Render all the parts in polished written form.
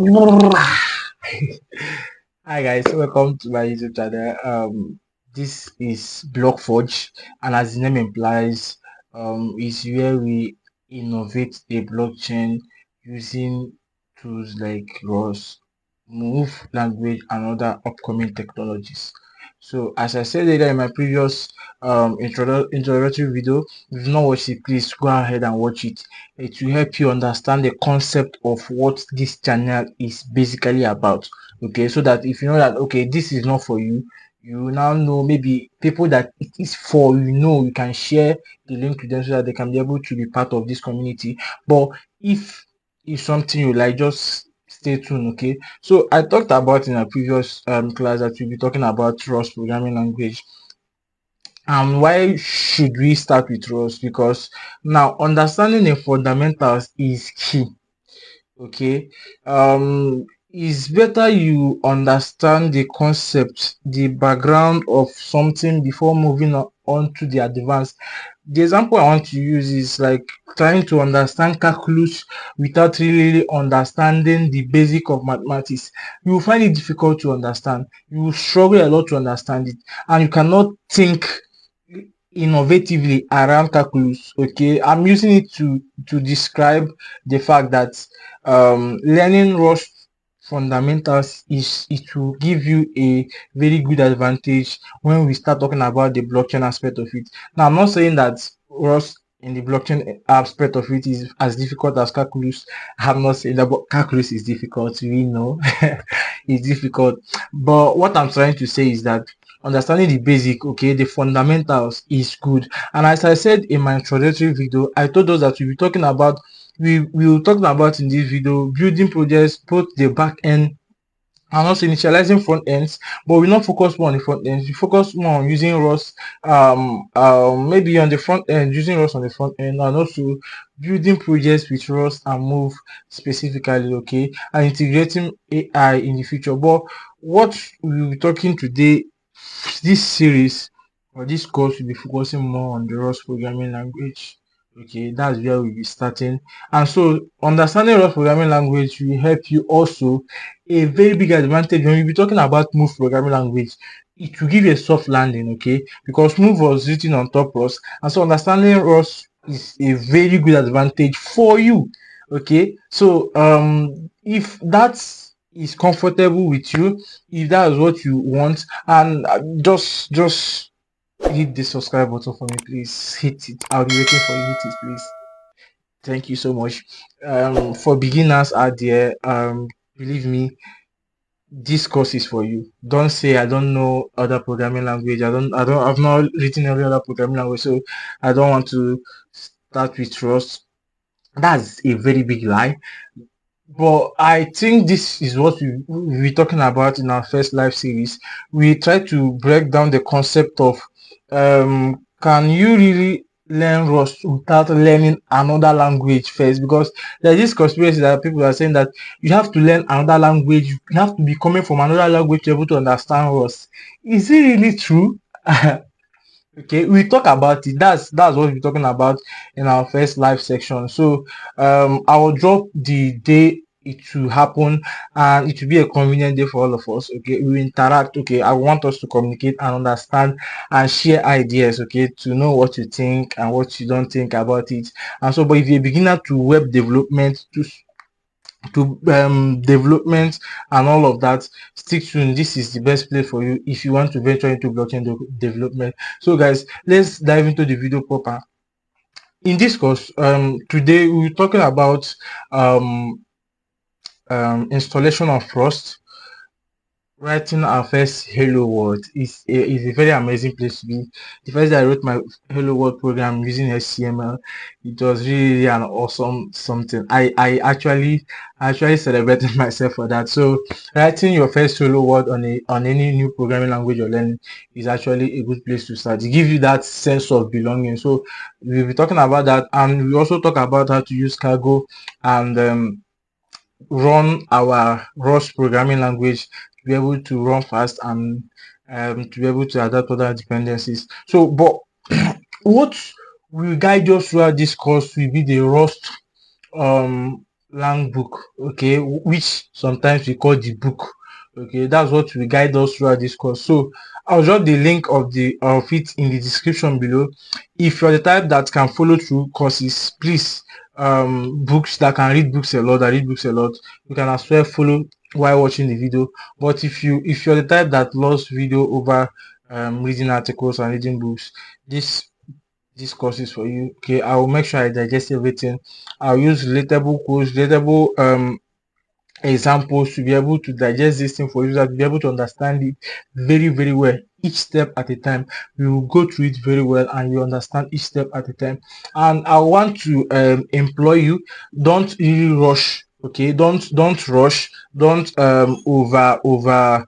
Hi guys, welcome to my YouTube channel. This is Blockforge, and as the name implies, is where we innovate a blockchain using tools like ROS, Move language, and other upcoming technologies. So, as I said earlier in my previous introductory video, if you've not watched it, please go ahead and watch it. It will help you understand the concept of what this channel is basically about. Okay, so that if you know that okay, this is not for you, you now know maybe people that it is for, you can share the link to them so that they can be able to be part of this community. But if it's something you like, just stay tuned. Okay, so I talked about in a previous class that we'll be talking about Rust programming language. And why should we start with Rust? Because now understanding the fundamentals is key. Okay, it's better you understand the concept, the background of something before moving on to the advanced. The example I want to use is like trying to understand calculus without really understanding the basic of mathematics. You will find it difficult to understand. You will struggle a lot to understand it, and you cannot think innovatively around calculus. Okay, I'm using it to describe the fact that learning Rust fundamentals is it will give you a very good advantage when we start talking about the blockchain aspect of it. Now, I'm not saying that Rust in the blockchain aspect of it is as difficult as calculus. I'm not saying that, but calculus is difficult. We know it's difficult. But what I'm trying to say is that understanding the basic, okay, the fundamentals is good. And as I said in my introductory video, I told us that we'll be talking about we will talk about in this video building projects, both the back end and also initializing front ends, but we not focus more on the front ends. We focus more on using Rust, maybe on the front end, using Rust on the front end, and also building projects with Rust and Move specifically, okay, and integrating AI in the future. But what we'll be talking today, this series or this course will be focusing more on the Rust programming language. Okay, that's where we'll be starting. And so understanding Rust programming language will help you also a very big advantage when we be talking about Move programming language. It will give you a soft landing, okay? Because Move was written on top Rust, and so understanding Rust is a very good advantage for you. Okay, so if that is comfortable with you, if that is what you want, and just hit the subscribe button for me, please. Hit it. I'll be waiting for you. Hit it, please. Thank you so much. For beginners out there, believe me, this course is for you. Don't say I don't know other programming language. I've not written every other programming language, so I don't want to start with Rust. That's a very big lie. But I think this is what we're talking about in our first live series. We try to break down the concept of can you really learn Rust without learning another language first? Because there's this conspiracy that people are saying that you have to learn another language, you have to be coming from another language to be able to understand Rust. Is it really true? Okay, we talk about it. That's what we're talking about in our first live section. So I will drop the day it will happen, and it will be a convenient day for all of us. Okay, we interact. Okay, I want us to communicate and understand and share ideas. Okay, to know what you think and what you don't think about it. And so, but if you're a beginner to web development, to development and all of that, stick tuned. This is the best place for you if you want to venture into blockchain development. So guys, let's dive into the video proper. In this course, today we're talking about installation of Rust. Writing our first Hello World is a very amazing place to be. The first day I wrote my Hello World program using HTML, it was really an awesome something. I actually celebrated myself for that. So writing your first Hello World on any new programming language you're learning is actually a good place to start. It gives you that sense of belonging. So we'll be talking about that, and we also talk about how to use Cargo and run our Rust programming language to be able to run fast and to be able to adapt other dependencies. So, but what will guide us throughout this course will be the Rust Lang book, okay, which sometimes we call the book. Okay, that's what will guide us throughout this course. So I'll drop the link of it in the description below. If you're the type that can follow through courses, please, books that can read books a lot, that read books a lot, you can as well follow while watching the video. But if you're the type that loves video over reading articles and reading books, this course is for you. Okay, I will make sure I digest everything. I'll use relatable quotes, relatable examples to be able to digest this thing for you, to be able to understand it very, very well. Each step at a time, we will go through it very well, and you understand each step at a time. And I want to employ you: don't really rush. Okay, don't rush. Don't over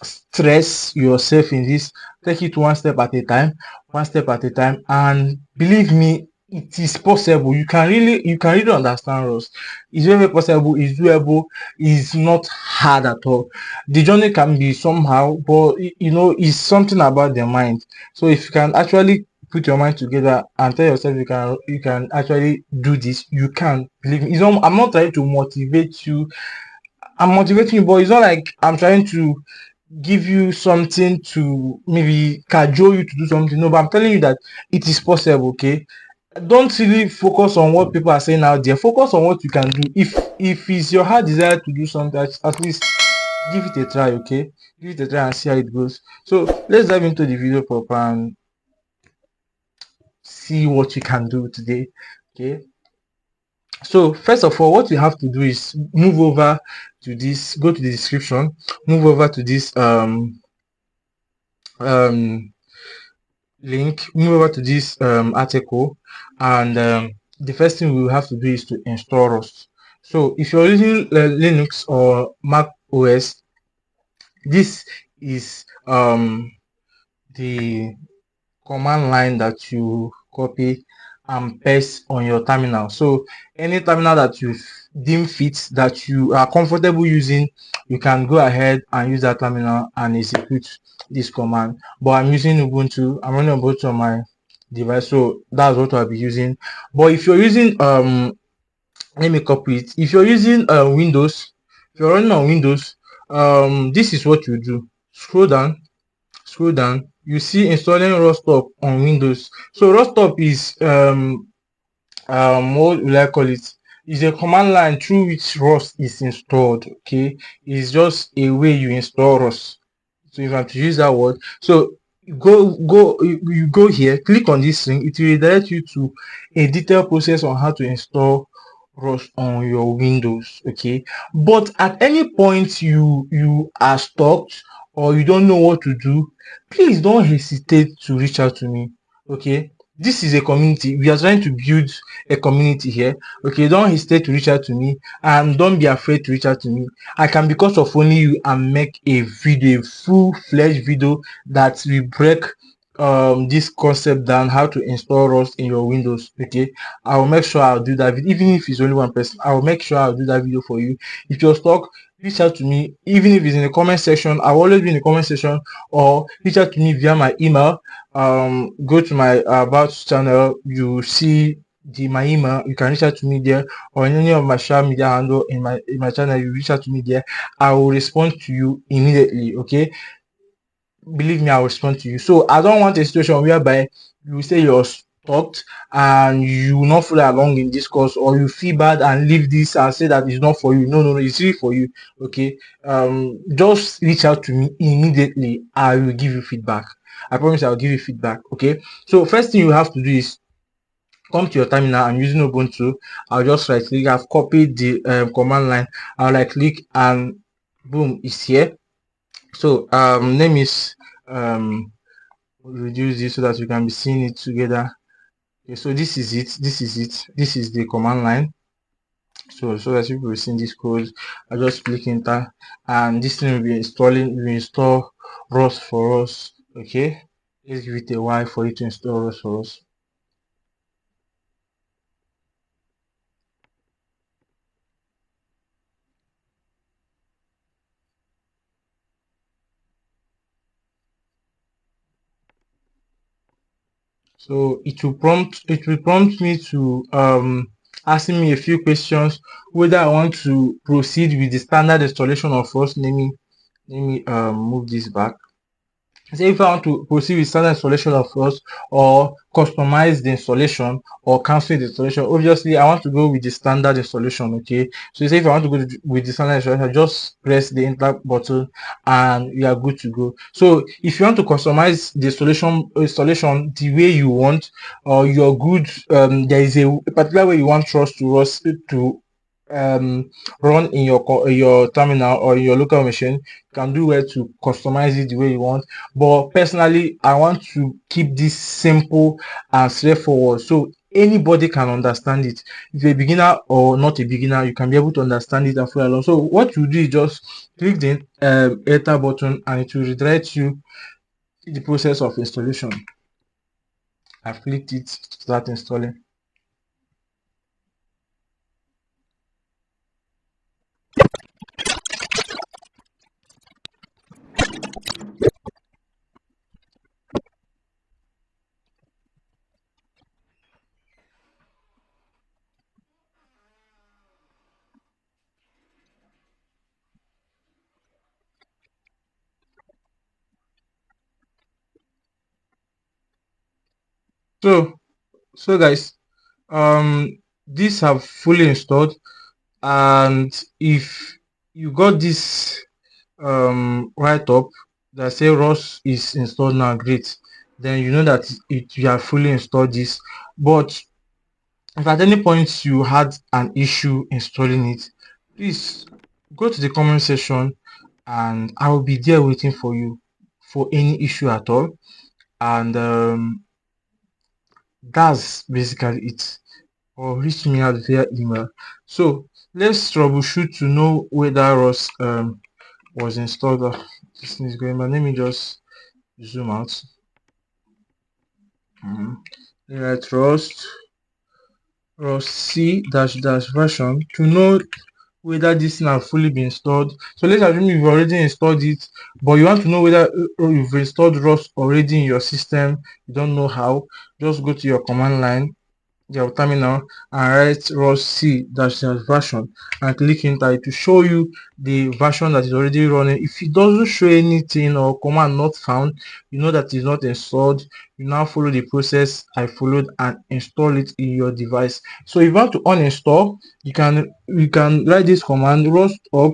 stress yourself in this. Take it one step at a time, one step at a time, and believe me, it is possible. You can really understand us. It's very possible, it's doable, it's not hard at all. The journey can be somehow, but it's something about the mind. So if you can actually put your mind together and tell yourself you can actually do this, you can. Believe me. I'm not trying to motivate you. I'm motivating you, but it's not like I'm trying to give you something to maybe cajole you to do something. No, but I'm telling you that it is possible. Okay, don't really focus on what people are saying out there. Focus on what you can do. If it's your heart desire to do something, at least give it a try. Okay, give it a try and see how it goes. So let's dive into the video proper and see what you can do today. Okay, so first of all, what you have to do is move over to this, go to the description, move over to this um link, move over to this article, and the first thing we will have to do is to install Rust. So if you're using Linux or Mac OS, this is the command line that you copy and paste on your terminal. So any terminal that you deem fit, that you are comfortable using, you can go ahead and use that terminal and execute this command. But I'm using Ubuntu. I'm running Ubuntu on my device, so that's what I'll be using. But if you're using let me copy it. If you're using Windows, if you're running on Windows, this is what you do. Scroll down, you see installing Rostop on Windows. So Rostop is what will I call it? Is a command line through which Rust is installed. Okay, it's just a way you install Rust. So if I have to use that word, so you go here, click on this link. It will redirect you to a detailed process on how to install Rust on your Windows. Okay, but at any point you are stuck or you don't know what to do, please don't hesitate to reach out to me. Okay, this is a community. We are trying to build a community here. Okay, don't hesitate to reach out to me, and don't be afraid to reach out to me. I can, because of only you, and make a video, a full-fledged video that will break this concept down, how to install Rust in your Windows. Okay, I will make sure I'll do that. Even if it's only one person, I will make sure I'll do that video for you. If you're stuck, reach out to me. Even if it's in the comment section, I'll always be in the comment section, or reach out to me via my email. Go to my about channel, you see my email. You can reach out to me there, or in any of my social media handle in my channel. You reach out to me there, I will respond to you immediately. Okay, believe me, I'll respond to you. So I don't want a situation whereby you say you're stuck and you will not follow along in this course, or you feel bad and leave this and say that it's not for you. No, no, no, it's really for you. Okay, just reach out to me immediately. I will give you feedback. I promise I'll give you feedback. Okay, so first thing you have to do is come to your terminal. I'm using Ubuntu. I'll just right click. I've copied the command line. I'll right click and boom, it's here. So name is reduce this so that you can be seeing it together. Okay, so this is it. This is the command line. So that you will see this code, I just click enter, and this thing will be installing. We install Rust for us. Okay, let's give it a while for it to install Rust for us. So it will prompt me to asking me a few questions whether I want to proceed with the standard installation of first. Let me move this back. Say if I want to proceed with standard installation of first or customize the installation or cancel the installation, obviously I want to go with the standard installation. Okay, so say if I want to go with the standard installation, just press the enter button and you are good to go. So if you want to customize the installation the way you want, or you're good, there is a particular way you want us to um run in your terminal or in your local machine, you can do well to customize it the way you want. But personally, I want to keep this simple and straightforward so anybody can understand it. If you're a beginner or not a beginner, you can be able to understand it and follow along. So what you do is just click the enter button and it will redirect you to the process of installation. I've clicked it to start installing. So guys, these have fully installed, and if you got this write up that say ROS is installed now, great, then you know that you have fully installed this. But if at any point you had an issue installing it, please go to the comment section and I will be there waiting for you for any issue at all. And that's basically it. Or reach me out via email. So let's troubleshoot to know whether ROS was installed. This thing is going, but let me just zoom out. Right, Rust C dash dash version to know whether this thing has fully been installed. So let's assume you've already installed it, but you want to know whether you've installed Rust already in your system. You don't know how. Just go to your command line, your terminal, and write rust c dash dash version and click enter. It will show you the version that is already running. If it doesn't show anything or command not found, you know that it's not installed. You now follow the process I followed and install it in your device. So if you want to uninstall, you can write this command rust up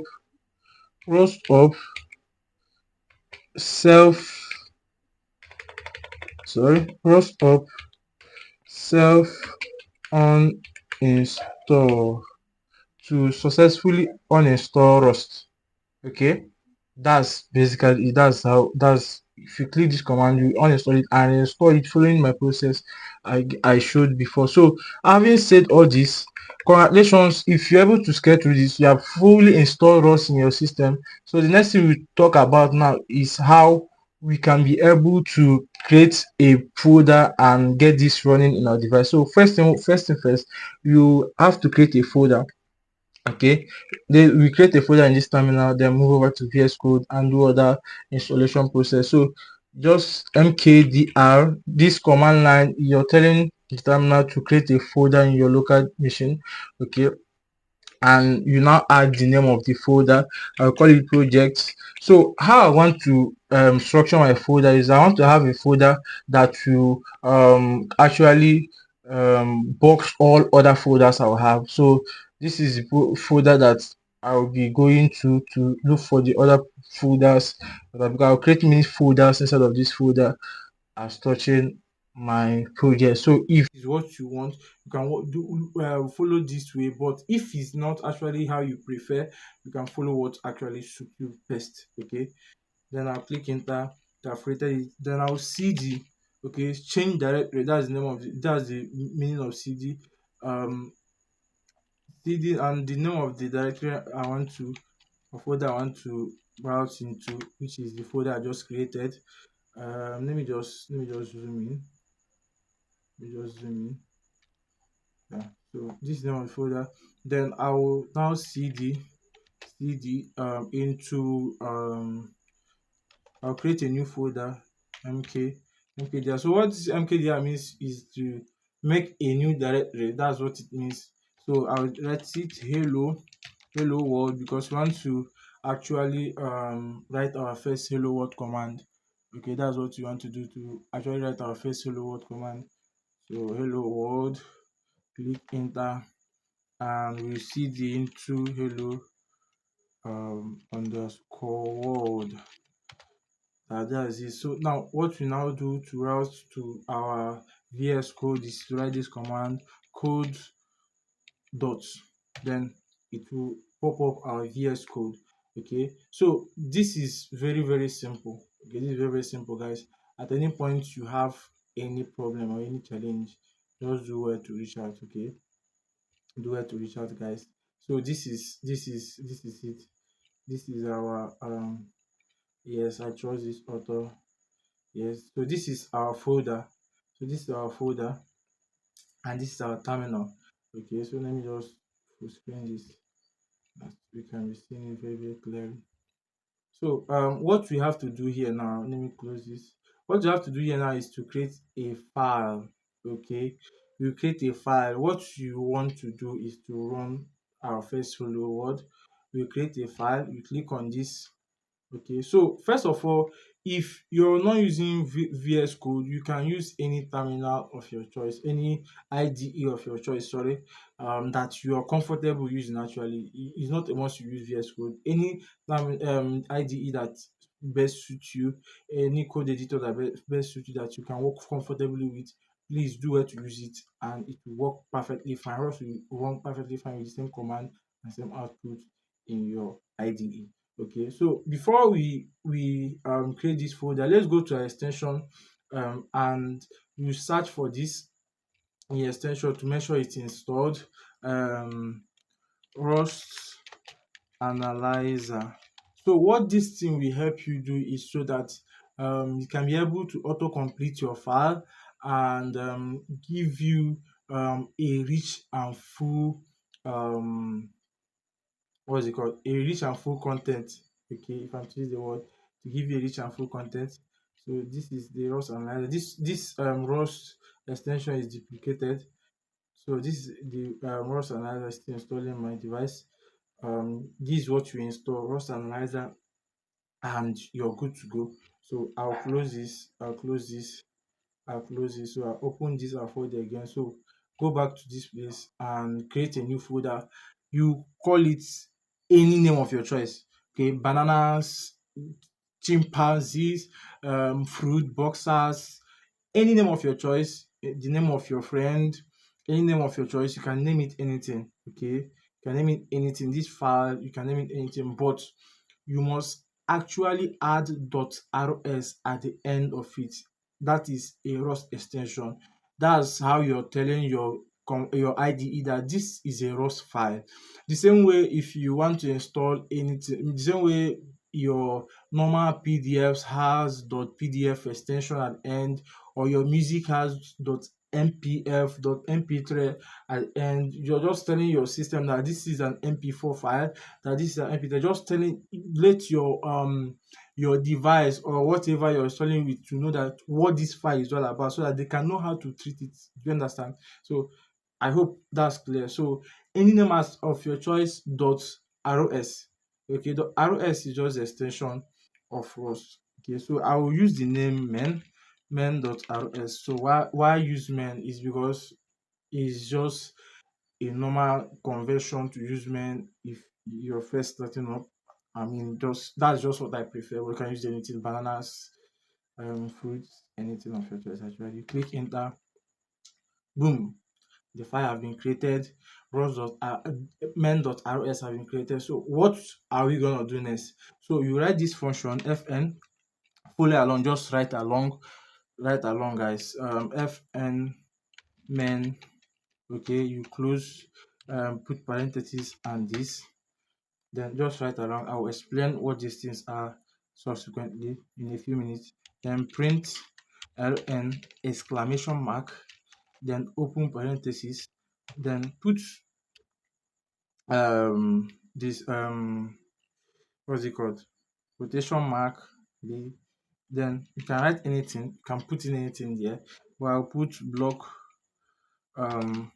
self rust up self uninstall to successfully uninstall Rust. Okay, that's basically it. That's if you click this command, you uninstall it and install it following my process I showed before. So having said all this, congratulations. If you're able to get through this, you have fully installed Rust in your system. So the next thing we talk about now is how we can be able to create a folder and get this running in our device. So first thing first, you have to create a folder. Okay, we create a folder in this terminal, then move over to VS Code and do other installation process. So just mkdir, this command line, you're telling the terminal to create a folder in your local machine. Okay, and you now add the name of the folder. I'll call it projects. So how I want to structure my folder is I want to have a folder that will actually box all other folders I'll have. So this is the folder that I'll be going to look for the other folders. I'll create many folders inside of this folder as touching my project. So if is what you want, you can do follow this way. But if it's not actually how you prefer, you can follow what actually suits you best. Okay, then I'll click enter. I've created it. Then I'll cd. Okay, change directory. That's the name of that's the meaning of cd. Cd and the name of the directory I want to, or folder I want to browse into, which is the folder I just created. Let me just zoom in. Let me just zoom in. Yeah, so this is my folder. Then I will now cd into I'll create a new folder, mkdir. So what this mkdir means is to make a new directory. That's what it means. So I'll write it hello world, because we want to actually write our first hello world command. Okay, that's what you want to do, to actually write our first hello world command. So hello world, click enter, and we see the intro hello underscore world. That's it. So now what we now do to route to our VS code is to write this command code dot, then it will pop up our VS code. Okay, so this is very simple. Okay, this is very simple, guys. At any point you have any problem or any challenge, just do where to reach out. Okay, do where to reach out, guys. So this is it. This is our yes, I trust this author. Yes, so this is our folder. So this is our folder, and this is our terminal. Okay, so let me just full screen this as we can be seeing it very clearly. So what we have to do here now, let me close this. What you have to do here now is to create a file. Okay, you create a file. What you want to do is to run our first hello world. We create a file, you click on this. Okay, so first of all, if you're not using VS Code, you can use any terminal of your choice, any IDE of your choice, sorry, that you are comfortable using. Actually, it's not a must you use VS Code. Any IDE that best suits you, any code editor that best suits you, that you can work comfortably with, please do where to use it, and it will work perfectly fine. Or else will run perfectly fine with the same command and same output in your IDE. Okay, so before we create this folder, let's go to our extension, and you search for this in your extension to make sure it's installed. Rust Analyzer. So what this thing will help you do is so that you can be able to auto complete your file, and give you a rich and full um what's it called, a rich and full content. Okay, if I'm to use the word, to give you a rich and full content. So this is the Rust analyzer. This Rust extension is duplicated. So this is the Rust analyzer still installed in my device. This is what you install, Rust analyzer, and you're good to go. So I'll close this, I'll close this. So I'll open this our folder again. So go back to this place and create a new folder. You call it any name of your choice. Okay, bananas, chimpanzees, fruit boxers, any name of your choice, the name of your friend, any name of your choice. You can name it anything. Okay, you can name it anything. This file, you can name it anything, but you must actually add .rs at the end of it. That is a Rust extension. That's how you're telling your IDE that this is a Rust file. The same way, if you want to install anything, the same way your normal PDFs has .pdf extension at end, or your music has .mpf, .mp3 at end, you're just telling your system that this is an MP4 file, that this is an MP3. Just telling, let your device or whatever you're installing with to know that what this file is all about, so that they can know how to treat it. Do you understand? So I hope that's clear. So any name as of your choice .ros. Okay, the ros is just the extension of Rust. Okay, so I will use the name men.rs. So why use men is because it's just a normal conversion to use men if you're first starting up. I mean, just that's just what I prefer. We can use anything, bananas, fruits, anything of your choice. Actually, you click enter, boom, the file have been created. Men.rs have been created. So what are we gonna do next? So you write this function fn, follow along, just write along, guys. Fn men. Okay, you close, put parentheses and this, then just write along. I will explain what these things are subsequently in a few minutes. Then print ln exclamation mark, then open parentheses, then put this what's it called, quotation mark, then you can write anything, you can put in anything there, but I'll put block, um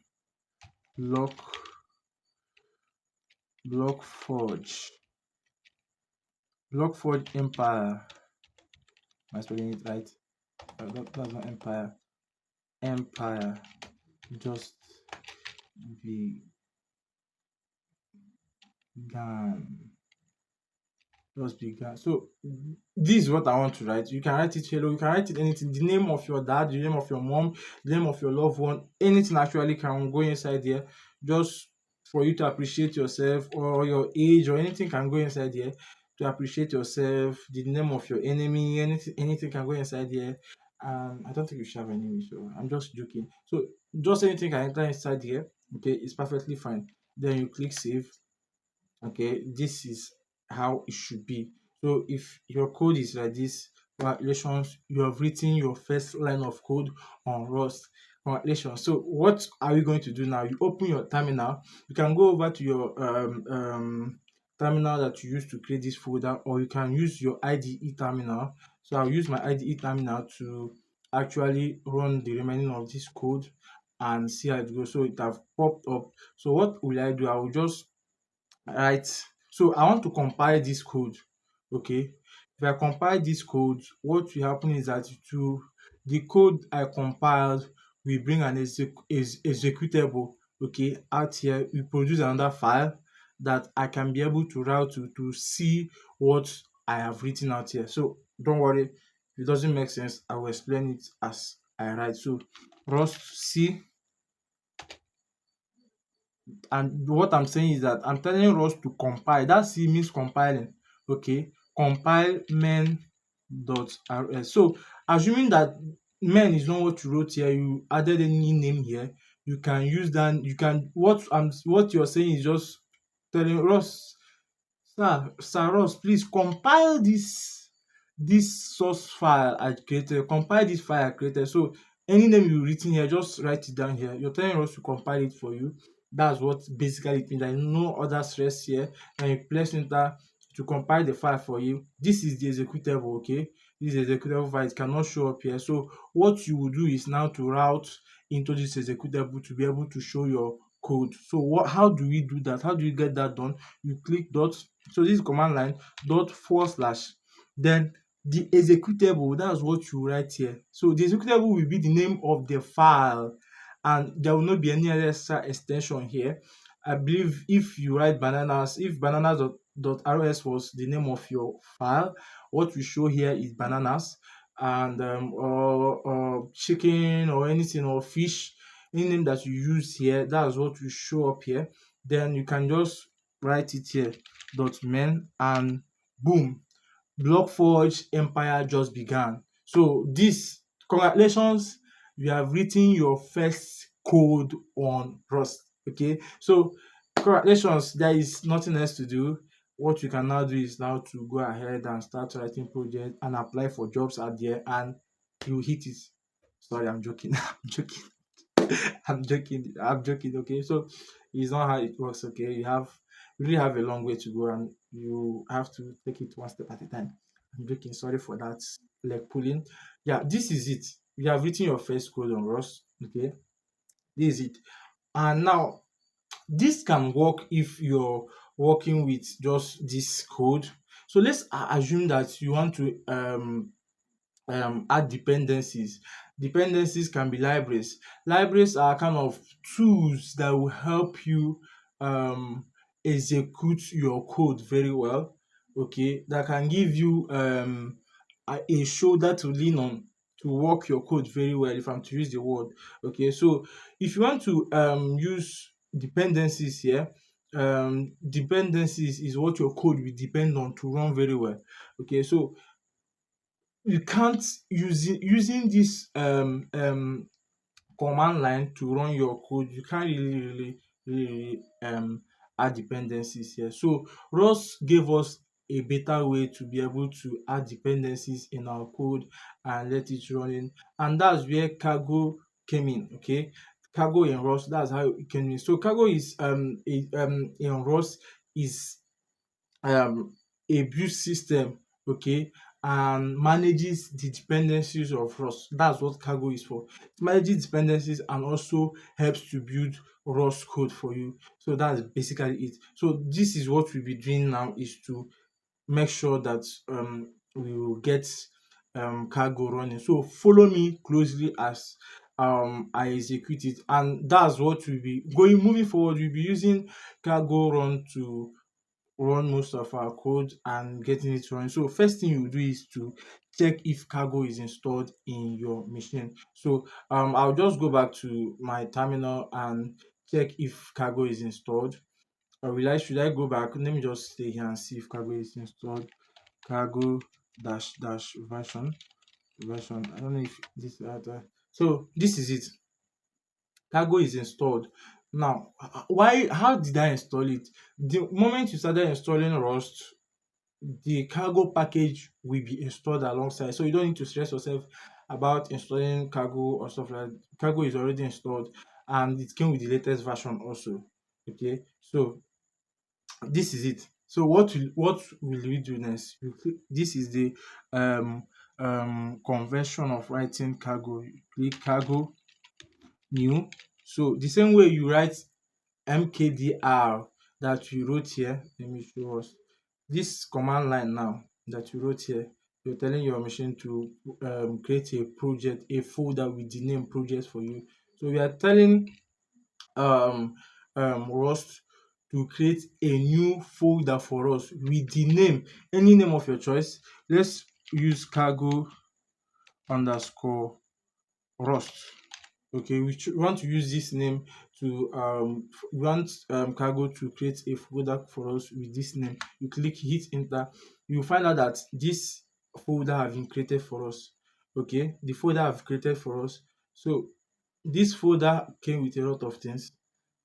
block Blockforge. Blockforge Empire. Am I spelling it right? That's not Empire. Empire. Just began. Just began. So this is what I want to write. You can write it hello, you can write it anything. The name of your dad, the name of your mom, the name of your loved one, anything actually can go inside there. Just for you to appreciate yourself, or your age, or anything can go inside there to appreciate yourself. The name of your enemy, anything can go inside there. I don't think you should have enemy, so I'm just joking. So just anything can enter inside here. Okay, it's perfectly fine. Then you click save. Okay, this is how it should be. So if your code is like this, congratulations, you have written your first line of code on Rust. Congratulations. So what are we going to do now? You open your terminal. You can go over to your terminal that you used to create this folder, or you can use your IDE terminal. So I'll use my IDE terminal to actually run the remaining of this code and see how it goes. So it have popped up. So what will I do? I will just right. So I want to compile this code. Okay, if I compile this code, what will happen is that to the code I compiled will bring an executable, okay, out here. We produce another file that I can be able to route to see what I have written out here. So don't worry, if it doesn't make sense, I will explain it as I write. So rust c, and what I'm saying is that I'm telling us to compile. That C means compiling. Okay, compile main.rs. So assuming that main is not what you wrote here, you added any name here, you can use that. You can what you're saying is just telling Ross, Sir Ross, please compile this source file I created, compile this file I created. So any name you written here, just write it down here. You're telling us to compile it for you. That's what basically it means. There is no other stress here. And you press enter to compile the file for you. This is the executable, okay? This is the executable file. It cannot show up here. So what you will do is now to route into this executable to be able to show your code. So how do we do that? How do you get that done? You click dot, so this is command line, dot forward slash, then the executable, that's what you write here. So the executable will be the name of the file, and there will not be any other extra extension here. I believe if you write bananas, if bananas.rs was the name of your file, what we show here is bananas, and or chicken or anything, or fish, any name that you use here, that's what will show up here. Then you can just write it here, dot main, and boom, Blockforge Empire just began. So this, congratulations, you have written your first code on Rust. Okay, so congratulations, there is nothing else to do. What you can now do is now to go ahead and start writing projects and apply for jobs out there, and you hit it. Sorry, I'm joking. I'm joking. I'm joking. I'm joking. Okay, so it's not how it works. Okay, you really have a long way to go, and you have to take it one step at a time. I'm joking. Sorry for that leg pulling. Yeah, this is it. You have written your first code on Rust. Okay, this is it. And now this can work if you're working with just this code. So let's assume that you want to add dependencies. Dependencies can be libraries. Libraries are kind of tools that will help you um, execute your code very well. Okay, that can give you a shoulder to lean on to work your code very well, if I'm to use the word. Okay, so if you want to use dependencies here, dependencies is what your code will depend on to run very well. Okay, so you can't using this command line to run your code, you can't really add dependencies here. So Rust gave us a better way to be able to add dependencies in our code and let it run in, and that's where cargo came in. Okay, cargo in Rust, that's how it came in. So cargo is in Rust is um a build system, okay, and manages the dependencies of Rust. That's what Cargo is for. It manages dependencies and also helps to build Rust code for you. So that's basically it. So this is what we'll be doing now, is to make sure that we will get Cargo running. So follow me closely as I execute it, and that's what we'll be going moving forward. We'll be using Cargo run to run most of our code and getting it running. So first thing you do is to check if Cargo is installed in your machine. So I'll just go back to my terminal and check if Cargo is installed. Or should I go back? Let me just stay here and see if Cargo is installed. Cargo dash dash version. I don't know if this so this is it. Cargo is installed. Now, why? How did I install it? The moment you started installing Rust, the Cargo package will be installed alongside. So you don't need to stress yourself about installing Cargo or stuff like that. Cargo is already installed and it came with the latest version also. Okay, so this is it. So what will we do next? This is the um conversion of writing Cargo. You click Cargo new. So the same way you write mkdir that you wrote here, let me show us this command line now that you wrote here. You're telling your machine to create a project, a folder with the name project for you. So we are telling um Rust to create a new folder for us with the name, any name of your choice. Let's use cargo underscore Rust. Okay, we want to use this name to we want Cargo to create a folder for us with this name. You click hit enter, you find out that this folder have been created for us. Okay, the folder have created for us. So this folder came with a lot of things.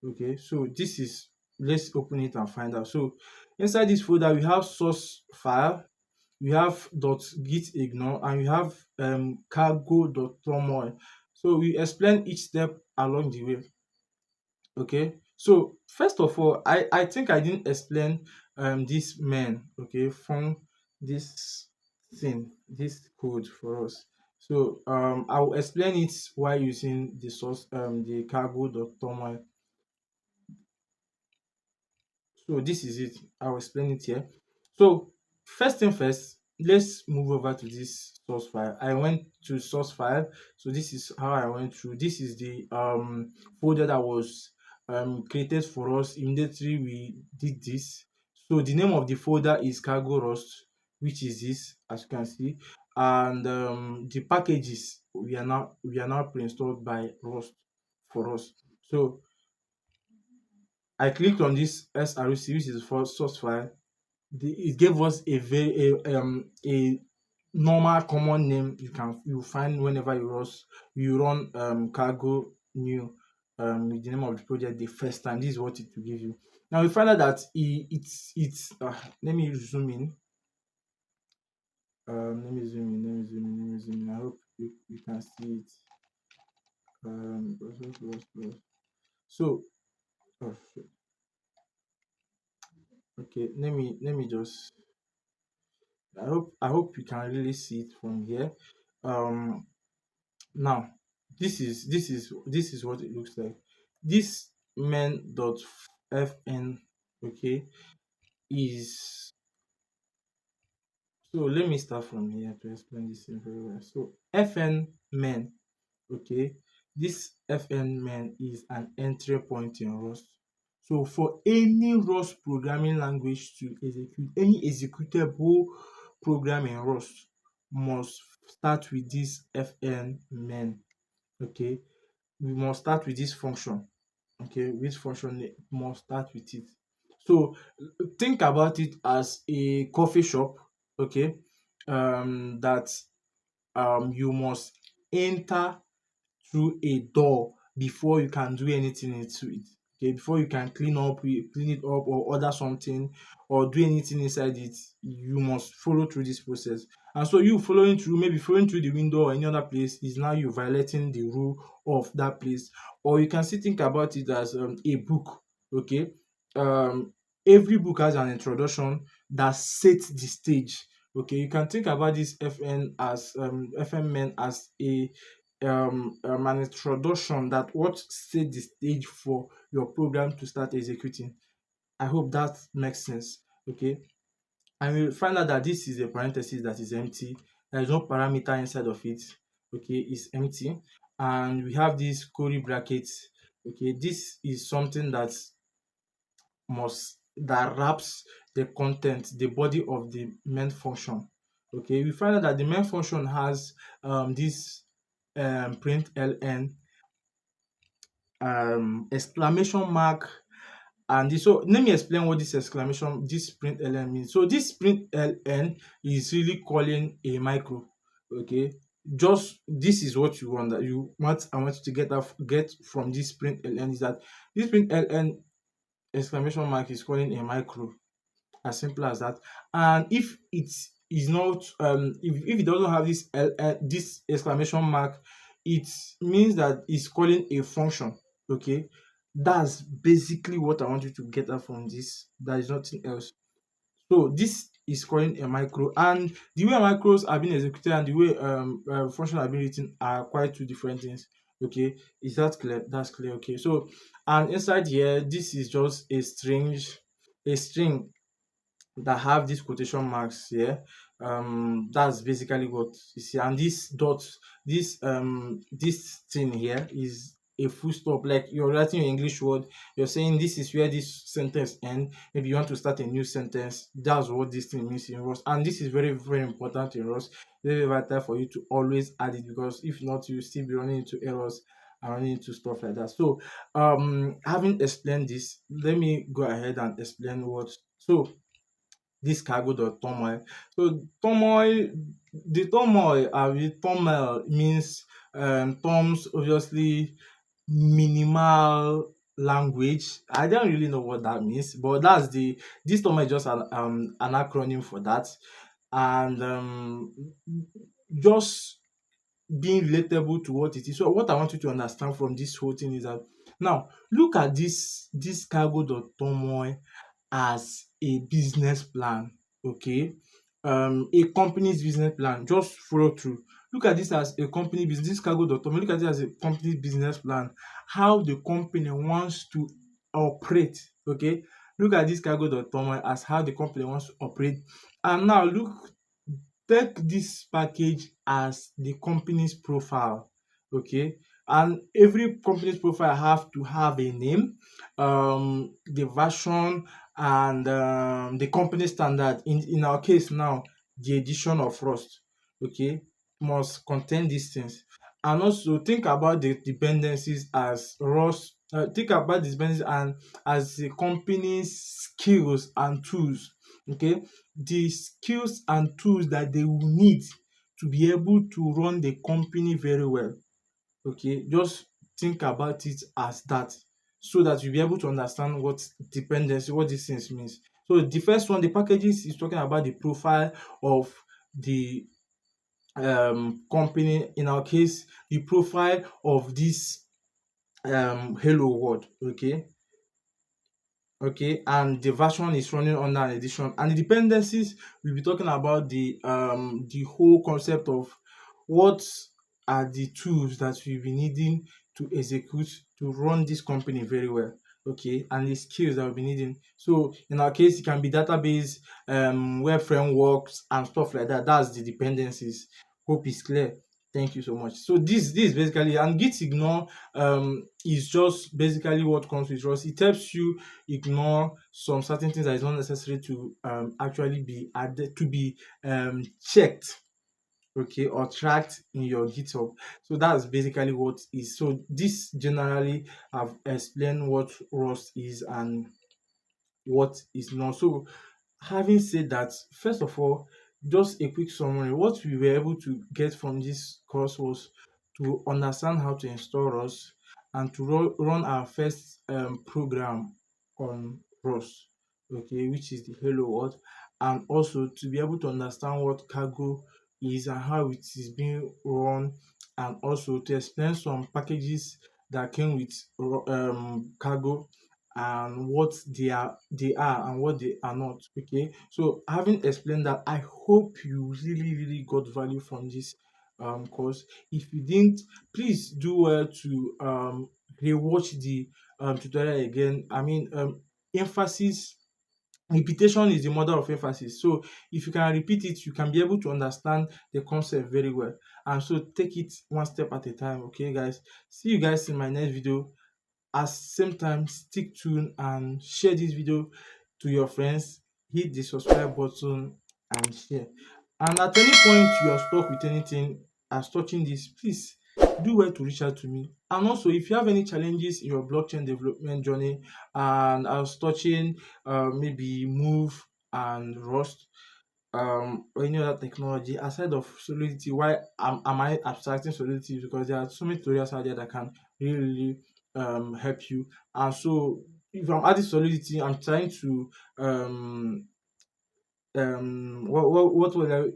Okay, so this is, let's open it and find out. So inside this folder we have source file, we have .git ignore, and we have cargo.turmoil. So we explain each step along the way. Okay, so first of all, I think I didn't explain this main, okay, from this thing, this code for us. So I will explain it while using the source the cargo.turmoil. So this is it. I'll explain it here. So first thing first, let's move over to this source file. I went to source file. So this is how I went through. This is the folder that was created for us immediately we did this. So the name of the folder is cargo rust, which is this, as you can see, and the packages we are now pre-installed by Rust for us. So I clicked on this SRC, which is for source file. It gave us a normal common name you find whenever you run cargo new with the name of the project the first time. This is what it will give you. Now we find out that it's let me zoom in. Let me zoom in. I hope you can see it. So oh, okay, let me just, I hope you can really see it from here. Um now this is what it looks like. This main.fn, okay, is, so let me start from here to explain this thing very well. So fn main, okay, this fn main is an entry point in Rust. So for any Rust programming language to execute, any executable program in Rust must start with this fn main. Okay, we must start with this function. Okay, which function must start with it. So think about it as a coffee shop. Okay, that you must enter through a door before you can do anything into it. Okay, before you can clean it up or order something or do anything inside it, you must follow through this process. And so you following through, maybe following through the window or any other place, is now you violating the rule of that place. Or you can still think about it as a book. Okay, every book has an introduction that sets the stage Okay, you can think about this FMN as an introduction that what set the stage for your program to start executing. I hope that makes sense. Okay, and we find out that this is a parenthesis that is empty. There is no parameter inside of it. Okay, it's empty, and we have this curly brackets. Okay, this is something that wraps the content, the body of the main function. Okay, we find out that the main function has this print ln exclamation mark. And so let me explain what this print ln means. So this print ln is really calling a micro. Okay, just this is what you want, that you want I want you to get from this print ln, is that this print ln exclamation mark is calling a micro, as simple as that. And if it is not if it doesn't have this exclamation mark, it means that it's calling a function. Okay, that's basically what I want you to get out from this. There is nothing else. So this is calling a micro, and the way micros are being executed and the way functions are being written are quite two different things. Okay, is that clear? That's clear. Okay, so and inside here, this is just a string that have these quotation marks here. That's basically what you see. And this dot, this thing here is a full stop. Like you're writing your English word, you're saying this is where this sentence end. Maybe you want to start a new sentence. That's what this thing means in Rust. And this is very, very important in Rust. Very vital for you to always add it, because if not, you'll still be running into errors and running into stuff like that. So having explained this, let me go ahead and explain what so this cargo.turmoil. So turmoil, the turmoil the turmoil means terms obviously minimal language. I don't really know what that means, but this turmoil is just an acronym for that. And just being relatable to what it is. So what I want you to understand from this whole thing is that now look at this cargo.turmoil as a business plan. Okay, a company's business plan. Just follow through. Look at this as a company business. This cargo.com, look at it as a company business plan. How the company wants to operate. Okay, look at this cargo.com as how the company wants to operate. And now take this package as the company's profile. Okay, and every company's profile have to have a name, the version, and the company standard. In our case now, the edition of Rust, okay, must contain these things. And also think about the dependencies as Rust. Think about the dependencies and as the company's skills and tools. Okay, the skills and tools that they will need to be able to run the company very well. Okay, just think about it as that, so that you'll be able to understand what dependency, what these things means. So the first one, the packages, is talking about the profile of the company. In our case, the profile of this hello world. Okay, and the version is running under an edition. And the dependencies, we'll be talking about the whole concept of what are the tools that we'll be needing to execute to run this company very well. Okay, and the skills that we'll be needing. So in our case, it can be database, web frameworks, and stuff like that. That's the dependencies. Hope is clear. Thank you so much. So this is basically, and git ignore is just basically what comes with Rust. It helps you ignore some certain things that is not necessary to actually be added, to be checked, okay, or tracked in your GitHub. So that's basically what is. So this generally have explained what Rust is and what is not. So having said that, first of all, just a quick summary. What we were able to get from this course was to understand how to install Rust and to run our first program on Rust, okay, which is the Hello World, and also to be able to understand what Cargo is and how it is being run, and also to explain some packages that came with Cargo, and what they are and what they are not. Okay, so having explained that, I hope you really got value from this course. If you didn't, please do well to rewatch the tutorial again. I mean, emphasis repetition is the mother of emphasis. So if you can repeat it, you can be able to understand the concept very well. And so take it one step at a time. Okay, guys. See you guys in my next video. At same time, stick tuned and share this video to your friends. Hit the subscribe button and share. And at any point you are stuck with anything as touching this, please do well to reach out to me. And also, if you have any challenges in your blockchain development journey, and I was touching maybe Move and Rust, or any other technology aside of Solidity, why am I abstracting Solidity? Because there are so many tutorials out there that can really help you. And so if I'm adding Solidity, I'm trying to what will I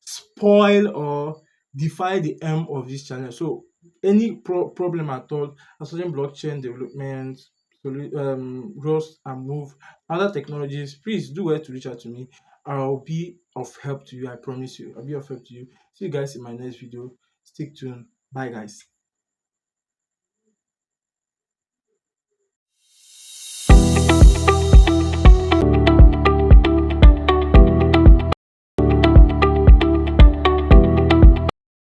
spoil or defy the aim of this channel. So any problem at all, certain blockchain development, Rust and Move, other technologies, please do well to reach out to me. I'll be of help to you. I promise you. I'll be of help to you. See you guys in my next video. Stick tuned. Bye, guys.